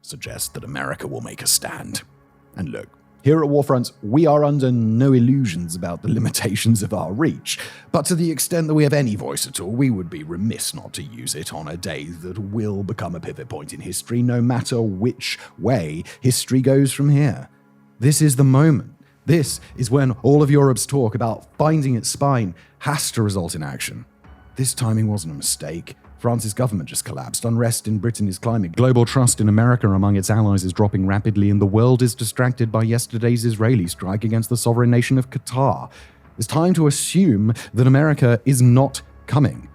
suggests that America will make a stand. And look, here at Warfronts, we are under no illusions about the limitations of our reach, but to the extent that we have any voice at all, we would be remiss not to use it on a day that will become a pivot point in history, no matter which way history goes from here. This is the moment. This is when all of Europe's talk about finding its spine has to result in action. This timing wasn't a mistake. France's government just collapsed. Unrest in Britain is climbing. Global trust in America among its allies is dropping rapidly, and the world is distracted by yesterday's Israeli strike against the sovereign nation of Qatar. It's time to assume that America is not coming.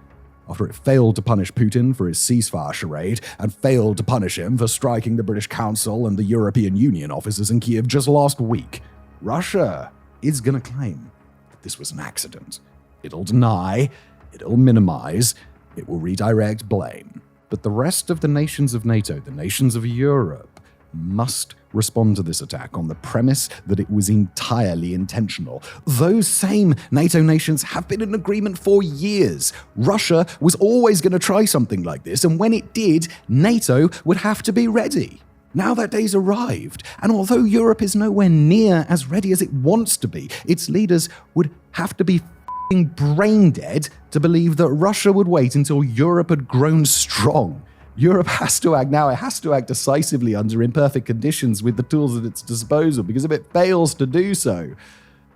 After it failed to punish Putin for his ceasefire charade and failed to punish him for striking the British Council and the European Union officers in Kiev just last week, Russia is going to claim that this was an accident. It'll deny, it'll minimize, it will redirect blame. But the rest of the nations of NATO, the nations of Europe, must respond to this attack on the premise that it was entirely intentional. Those same NATO nations have been in agreement for years. Russia was always going to try something like this, and when it did, NATO would have to be ready. Now that day's arrived, and although Europe is nowhere near as ready as it wants to be, its leaders would have to be brain dead to believe that Russia would wait until Europe had grown strong. Europe has to act now. It has to act decisively under imperfect conditions with the tools at its disposal, because if it fails to do so,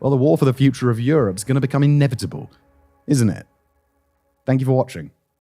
well, the war for the future of Europe is going to become inevitable, isn't it? Thank you for watching.